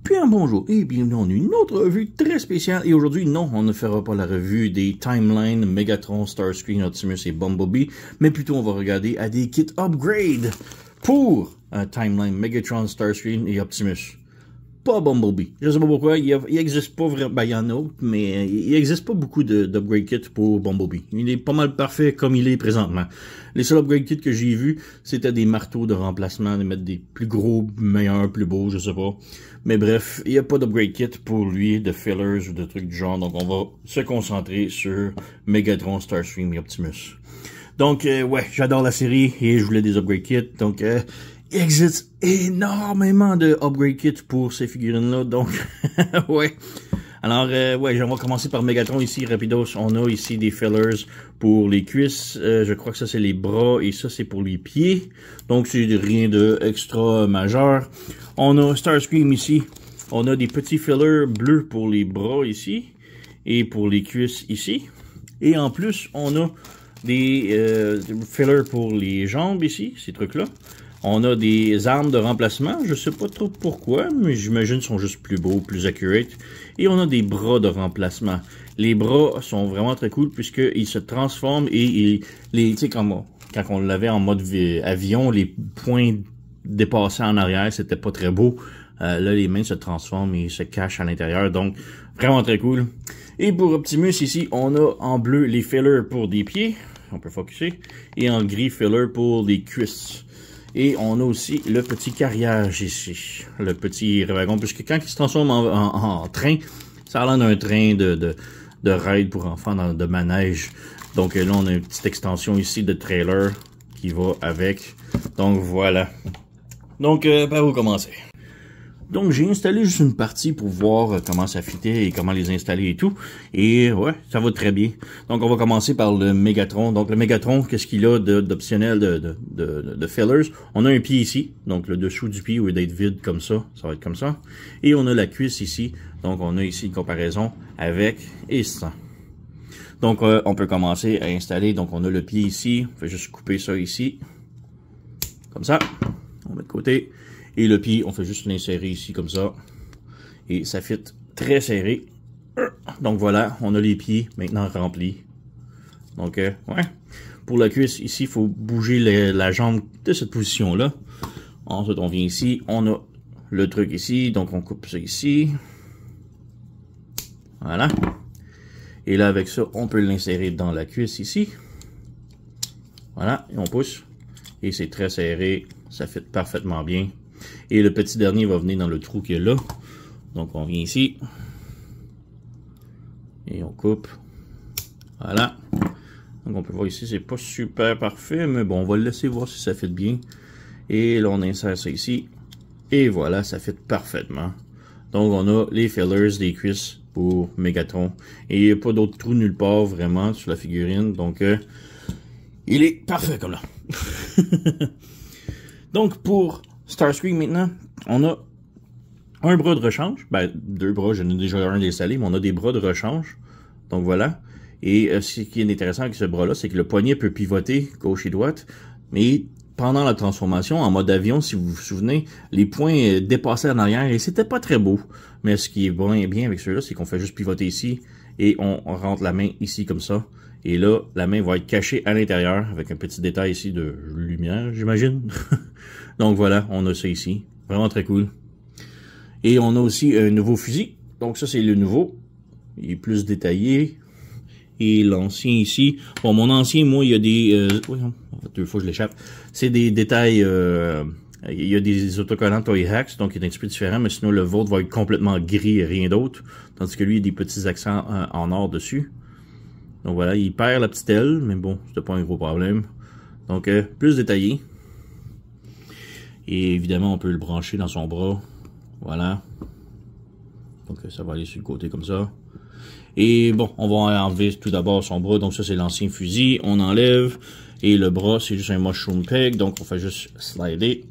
Bien bonjour et bienvenue dans une autre revue très spéciale. Et aujourd'hui, non, on ne fera pas la revue des Timeline, Megatron, Starscream, Optimus et Bumblebee, mais plutôt on va regarder à des kits upgrade pour Timeline, Megatron, Starscream et Optimus. Pas Bumblebee. Je sais pas pourquoi, il existe pas vraiment, ben il y en a, mais il existe pas beaucoup d'upgrade kits pour Bumblebee. Il est pas mal parfait comme il est présentement. Les seuls upgrade kits que j'ai vus, c'était des marteaux de remplacement, de mettre des plus gros, meilleurs, plus beaux, je sais pas. Mais bref, il n'y a pas d'upgrade kit pour lui, de fillers ou de trucs du genre, donc on va se concentrer sur Megatron, Starscream et Optimus. Donc, ouais, j'adore la série et je voulais des upgrade kits, donc il existe énormément de upgrade kits pour ces figurines-là, donc, ouais. Alors, ouais, on va commencer par Megatron ici, rapidos. On a ici des fillers pour les cuisses. Je crois que ça, c'est les bras et ça, c'est pour les pieds. Donc, c'est rien de extra majeur. On a Starscream ici. On a des petits fillers bleus pour les bras ici et pour les cuisses ici. Et en plus, on a des fillers pour les jambes ici, ces trucs-là. On a des armes de remplacement, je sais pas trop pourquoi, mais j'imagine qu'ils sont juste plus beaux, plus accurate. Et on a des bras de remplacement. Les bras sont vraiment très cool puisqu'ils se transforment et tu sais, quand on l'avait en mode avion, les points dépassaient en arrière, c'était pas très beau. Là, les mains se transforment et se cachent à l'intérieur, donc vraiment très cool. Et pour Optimus ici, on a en bleu les fillers pour des pieds, on peut focuser, et en gris filler pour des cuisses. Et on a aussi le petit carriage ici, le petit wagon, puisque quand il se transforme en train, ça a l'air d'un train de ride pour enfants de manège. Donc là, on a une petite extension ici de trailer qui va avec. Donc voilà. Donc, par où commencer? Donc j'ai installé juste une partie pour voir comment ça fitait et comment les installer et tout. Et ouais, ça va très bien. Donc on va commencer par le Megatron. Donc le Megatron, qu'est-ce qu'il a d'optionnel de fillers? On a un pied ici, donc le dessous du pied au lieu d'être vide comme ça va être comme ça. Et on a la cuisse ici, donc on a ici une comparaison avec et sans. Donc on peut commencer à installer, donc on a le pied ici, on fait juste couper ça ici, comme ça, on met de côté. Et le pied, on fait juste l'insérer ici comme ça. Et ça fit très serré. Donc voilà, on a les pieds maintenant remplis. Donc ouais. Pour la cuisse, ici, il faut bouger la jambe de cette position-là. Ensuite, on vient ici. On a le truc ici. Donc on coupe ça ici. Voilà. Et là, avec ça, on peut l'insérer dans la cuisse ici. Voilà. Et on pousse. Et c'est très serré. Ça fit parfaitement bien. Et le petit dernier va venir dans le trou qui est là. Donc on vient ici. Et on coupe. Voilà. Donc on peut voir ici, c'est pas super parfait, mais bon, on va le laisser voir si ça fit bien. Et là, on insère ça ici. Et voilà, ça fit parfaitement. Donc on a les fillers des cuisses pour Megatron. Et il n'y a pas d'autre trou nulle part vraiment sur la figurine. Donc il est parfait comme là. Donc pour Starscream maintenant, on a un bras de rechange, ben deux bras, j'en ai déjà un installé, mais on a des bras de rechange, donc voilà. Et ce qui est intéressant avec ce bras-là, c'est que le poignet peut pivoter gauche et droite, mais pendant la transformation, en mode avion, si vous vous souvenez, les points dépassaient en arrière et c'était pas très beau. Mais ce qui est bien avec ceux-là, c'est qu'on fait juste pivoter ici et on rentre la main ici comme ça. Et là, la main va être cachée à l'intérieur avec un petit détail ici de lumière, j'imagine. Donc voilà, on a ça ici. Vraiment très cool. Et on a aussi un nouveau fusil. Donc ça, c'est le nouveau. Il est plus détaillé. Et l'ancien ici. Bon, mon ancien, moi, il y a des... deux fois, je l'échappe. C'est des détails... il y a des autocollants Toy Hacks, donc il est un petit peu différent. Mais sinon, le vôtre va être complètement gris et rien d'autre. Tandis que lui, il y a des petits accents en or dessus. Donc voilà, il perd la petite aile, mais bon, c'était pas un gros problème. Donc, plus détaillé. Et évidemment, on peut le brancher dans son bras. Voilà. Donc, ça va aller sur le côté comme ça. Et bon, on va enlever tout d'abord son bras. Donc ça, c'est l'ancien fusil. On enlève. Et le bras, c'est juste un mushroom peg. Donc, on fait juste slider.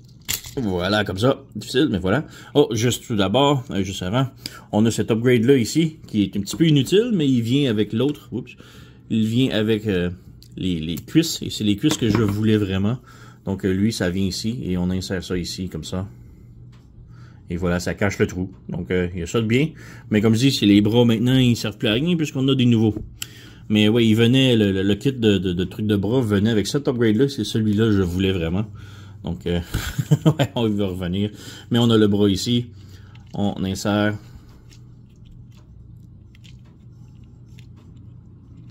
Voilà, comme ça. Difficile, mais voilà. Oh, juste tout d'abord, juste avant, on a cet upgrade-là ici, qui est un petit peu inutile, mais il vient avec l'autre. Oups. Il vient avec les cuisses. Et c'est les cuisses que je voulais vraiment. Donc lui, ça vient ici. Et on insère ça ici, comme ça. Et voilà, ça cache le trou. Donc, il y a ça de bien. Mais comme je dis, c'est les bras maintenant, ils servent plus à rien puisqu'on a des nouveaux. Mais ouais, il venait, le kit de trucs de bras venait avec cet upgrade-là. C'est celui-là que je voulais vraiment. Donc, ouais, on va revenir. Mais on a le bras ici. On insère.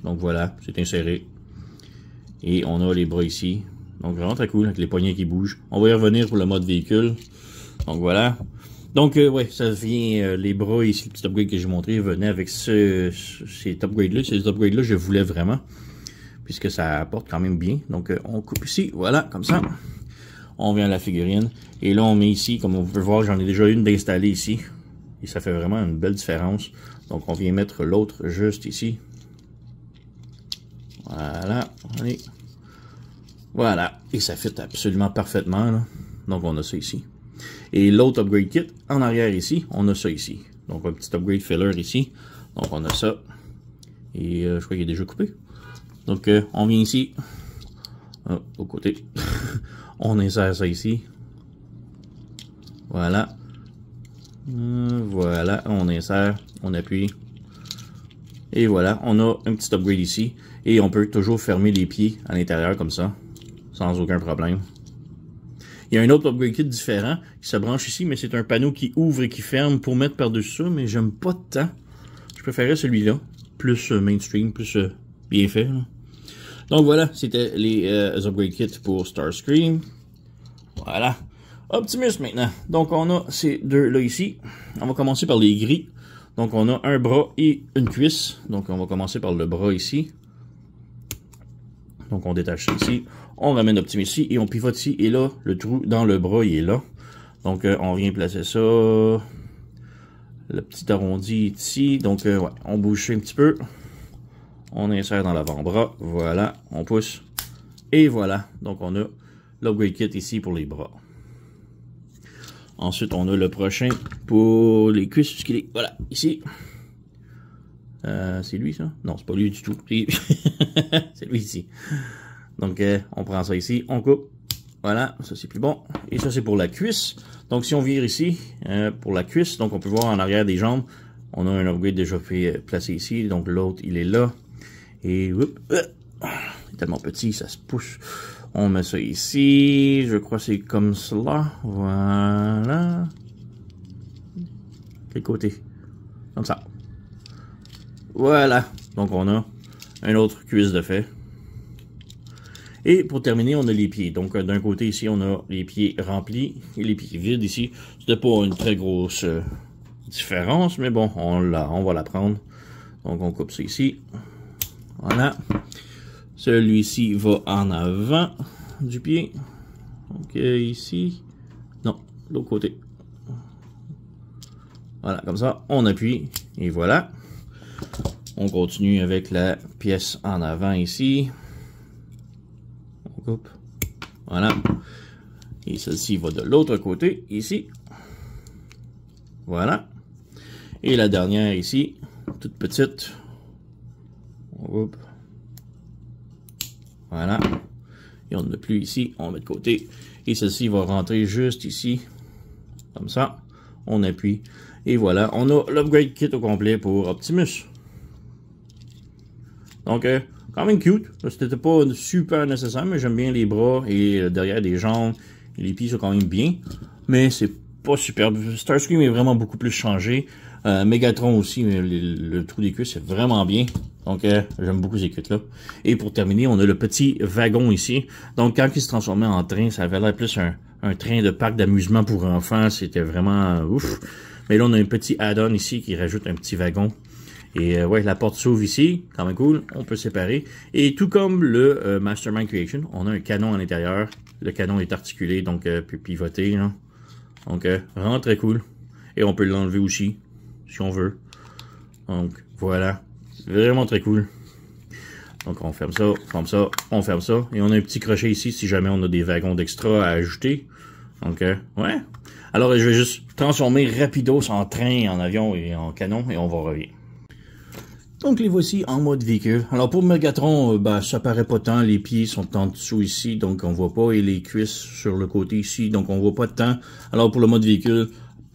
Donc voilà, c'est inséré. Et on a les bras ici. Donc vraiment très cool avec les poignets qui bougent. On va y revenir pour le mode véhicule. Donc voilà. Donc ouais, ça vient, les bras ici, le petit upgrade que j'ai montré, venait avec cet upgrade-là. Ces upgrades-là, je voulais vraiment. Puisque ça apporte quand même bien. Donc on coupe ici, voilà, comme ça. On vient à la figurine. Et là, on met ici, comme on peut voir, j'en ai déjà une d'installer ici. Et ça fait vraiment une belle différence. Donc on vient mettre l'autre juste ici. Voilà, allez. Voilà, et ça fit absolument parfaitement, là. Donc on a ça ici. Et l'autre upgrade kit, en arrière ici, on a ça ici. Donc un petit upgrade filler ici. Donc on a ça. Et je crois qu'il est déjà coupé. Donc on vient ici. Au côté. On insère ça ici. Voilà. Voilà, on insère, on appuie. Et voilà, on a un petit upgrade ici. Et on peut toujours fermer les pieds à l'intérieur comme ça. Sans aucun problème. Il y a un autre upgrade kit différent qui se branche ici, mais c'est un panneau qui ouvre et qui ferme pour mettre par-dessus ça, mais j'aime pas tant. Je préférais celui-là. Plus mainstream, plus bien fait. Là. Donc voilà, c'était les upgrade kits pour Starscream. Voilà. Optimus maintenant. Donc on a ces deux-là ici. On va commencer par les gris. Donc on a un bras et une cuisse. Donc on va commencer par le bras ici. Donc on détache ça ici. On ramène Optimus ici et on pivote ici. Et là, le trou dans le bras, il est là. Donc on vient placer ça. Le petit arrondi est ici. Donc ouais, on bouge un petit peu. On insère dans l'avant-bras. Voilà, on pousse. Et voilà. Donc on a l'upgrade kit ici pour les bras. Ensuite, on a le prochain pour les cuisses musclées. Voilà, ici. C'est lui, ça? Non, c'est pas lui du tout. C'est lui ici. Donc, on prend ça ici, on coupe. Voilà, ça c'est plus bon. Et ça, c'est pour la cuisse. Donc, si on vire ici, pour la cuisse, donc on peut voir en arrière des jambes, on a un upgrade déjà fait placé ici. Donc, l'autre, il est là. Et, oups, c'est tellement petit, ça se pousse. On met ça ici, je crois que c'est comme cela, voilà. Quel côté? Comme ça. Voilà, donc on a un autre cuisse de fait. Et pour terminer, on a les pieds. Donc d'un côté ici, on a les pieds remplis et les pieds vides ici. C'était pas une très grosse différence, mais bon, on va la prendre. Donc on coupe ça ici. Voilà. Celui-ci va en avant du pied. Donc ici. Non, l'autre côté. Voilà, comme ça, on appuie. Et voilà. On continue avec la pièce en avant ici. On coupe. Voilà. Et celle-ci va de l'autre côté, ici. Voilà. Et la dernière ici, toute petite. On coupe. Voilà. Et on n'a plus ici, on met de côté. Et celle-ci va rentrer juste ici. Comme ça. On appuie. Et voilà, on a l'upgrade kit au complet pour Optimus. Donc, quand même cute. C'était pas super nécessaire, mais j'aime bien les bras et derrière des jambes. Et les pieds sont quand même bien. Mais c'est pas super. Starscream est vraiment beaucoup plus changé. Megatron aussi, mais le trou des cuisses, c'est vraiment bien. Donc, j'aime beaucoup ces kits-là. Et pour terminer, on a le petit wagon ici. Donc, quand il se transformait en train, ça avait l'air plus un train de parc d'amusement pour enfants. C'était vraiment ouf. Mais là, on a un petit add-on ici qui rajoute un petit wagon. Et ouais, la porte s'ouvre ici. Quand même cool. On peut séparer. Et tout comme le Mastermind Creation, on a un canon à l'intérieur. Le canon est articulé, donc peut pivoter. Là. Donc, vraiment très cool. Et on peut l'enlever aussi, si on veut. Donc, voilà. Vraiment très cool. Donc, on ferme ça, on ferme ça. Et on a un petit crochet ici si jamais on a des wagons d'extra à ajouter. Donc, ouais. Alors, je vais juste transformer rapidos en train, en avion et en canon et on va revenir. Donc, les voici en mode véhicule. Alors, pour Megatron, ça paraît pas tant. Les pieds sont en dessous ici, donc on voit pas. Et les cuisses sur le côté ici, donc on voit pas tant. Alors, pour le mode véhicule,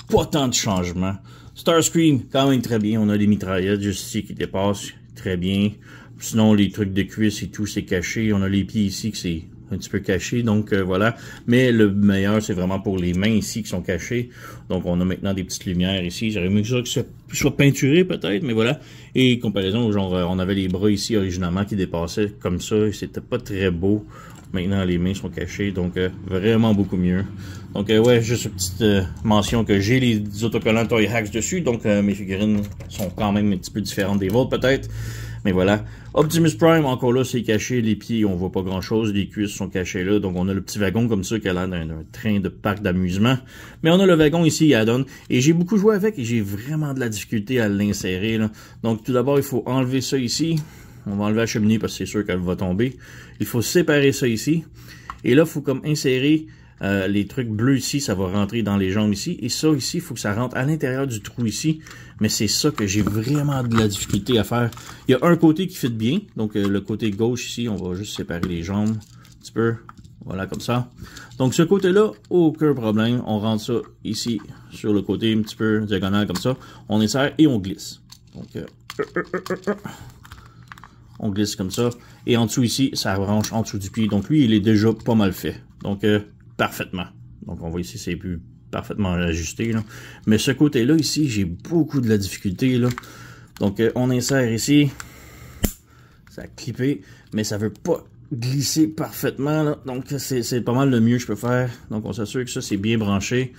pas tant de changements. Starscream, quand même très bien. On a les mitraillettes juste ici qui dépassent très bien. Sinon, les trucs de cuisse et tout, c'est caché. On a les pieds ici qui c'est un petit peu caché, donc voilà. Mais le meilleur, c'est vraiment pour les mains ici qui sont cachées. Donc, on a maintenant des petites lumières ici. J'aurais aimé que ça soit peinturé peut-être, mais voilà. Et comparaison, genre, on avait les bras ici originalement qui dépassaient comme ça. Et c'était pas très beau. Maintenant, les mains sont cachées, donc vraiment beaucoup mieux. Donc, ouais, juste une petite mention que j'ai les autocollants Toy Hacks dessus. Donc, mes figurines sont quand même un petit peu différentes des vôtres, peut-être. Mais voilà. Optimus Prime, encore là, c'est caché. Les pieds, on voit pas grand-chose. Les cuisses sont cachées là. Donc, on a le petit wagon comme ça qui a l'air d'un train de parc d'amusement. Mais on a le wagon ici, add-on. Et j'ai beaucoup joué avec et j'ai vraiment de la difficulté à l'insérer, là. Donc, tout d'abord, il faut enlever ça ici. On va enlever la cheminée parce que c'est sûr qu'elle va tomber. Il faut séparer ça ici. Et là, il faut comme insérer les trucs bleus ici. Ça va rentrer dans les jambes ici. Et ça ici, il faut que ça rentre à l'intérieur du trou ici. Mais c'est ça que j'ai vraiment de la difficulté à faire. Il y a un côté qui fit bien. Donc, le côté gauche ici, on va juste séparer les jambes un petit peu. Voilà, comme ça. Donc, ce côté-là, aucun problème. On rentre ça ici sur le côté un petit peu diagonal comme ça. On insère et on glisse. Donc, on glisse comme ça. Et en dessous ici, ça branche en dessous du pied. Donc lui, il est déjà pas mal fait. Donc parfaitement. Donc on voit ici, c'est plus parfaitement ajusté, là. Mais ce côté-là ici, j'ai beaucoup de la difficulté, là. Donc on insère ici. Ça a clippé. Mais ça veut pas glisser parfaitement, là. Donc c'est pas mal le mieux que je peux faire. Donc on s'assure que ça, c'est bien branché.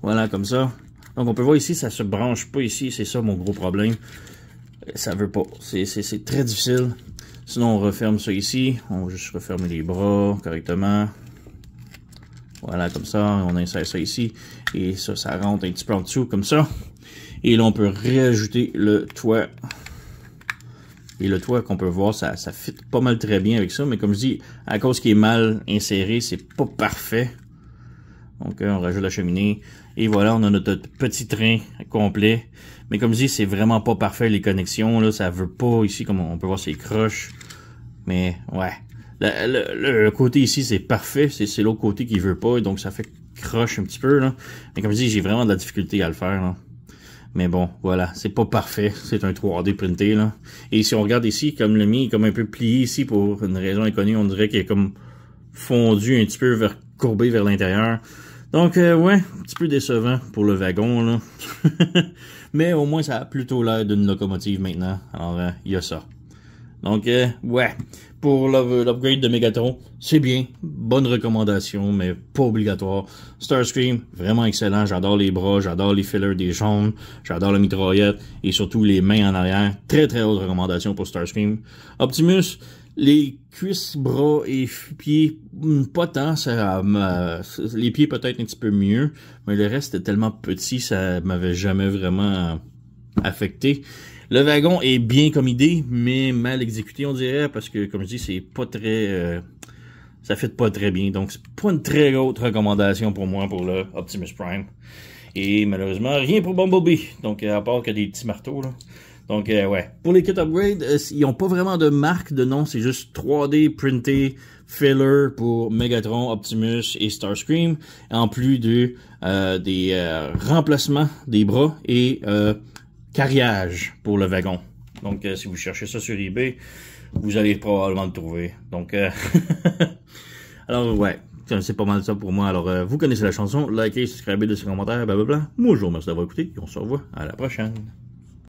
Voilà, comme ça. Donc on peut voir ici, ça se branche pas ici. C'est ça mon gros problème. Ça veut pas. C'est très difficile. Sinon, on referme ça ici. On va juste refermer les bras correctement. Voilà, comme ça. On insère ça ici. Et ça rentre un petit peu en dessous, comme ça. Et là, on peut réajouter le toit. Et le toit qu'on peut voir, ça fit pas mal très bien avec ça. Mais comme je dis, à cause qu'il est mal inséré, c'est pas parfait. Donc, on rajoute la cheminée. Et voilà, on a notre petit train complet. Mais comme je dis, c'est vraiment pas parfait, les connexions. Là, ça veut pas ici, comme on peut voir, c'est croche. Mais, ouais. Le côté ici, c'est parfait. C'est l'autre côté qui veut pas. Donc, ça fait croche un petit peu, là. Mais comme je dis, j'ai vraiment de la difficulté à le faire, là. Mais bon, voilà. C'est pas parfait. C'est un 3D printé, là. Et si on regarde ici, comme le mien est comme un peu plié ici pour une raison inconnue, on dirait qu'il est comme fondu un petit peu courbé vers l'intérieur. Donc, ouais, un petit peu décevant pour le wagon, là. Mais au moins, ça a plutôt l'air d'une locomotive maintenant. Alors, il y a ça. Donc, ouais, pour l'upgrade de Megatron, c'est bien. Bonne recommandation, mais pas obligatoire. Starscream, vraiment excellent. J'adore les bras, j'adore les fillers des jambes, j'adore la mitraillette et surtout les mains en arrière. Très, très haute recommandation pour Starscream. Optimus, les cuisses, bras et pieds, pas tant. Les pieds peut-être un petit peu mieux, mais le reste était tellement petit, ça m'avait jamais vraiment affecté. Le wagon est bien comme idée, mais mal exécuté, on dirait, parce que, comme je dis, c'est pas très... ça fit pas très bien. Donc, c'est pas une très haute recommandation pour moi pour le Optimus Prime. Et malheureusement, rien pour Bumblebee. Donc, à part que des petits marteaux, là. Donc, ouais. Pour les kits upgrade, ils n'ont pas vraiment de marque de nom. C'est juste 3D printé filler pour Megatron, Optimus et Starscream. En plus de des remplacements des bras et carriage pour le wagon. Donc, si vous cherchez ça sur eBay, vous allez probablement le trouver. Donc, alors, ouais. C'est pas mal ça pour moi. Alors, vous connaissez la chanson. Likez, subscribez, laissez des commentaires, blablabla. Moi, je vous remercie d'avoir écouté et on se revoit à la prochaine.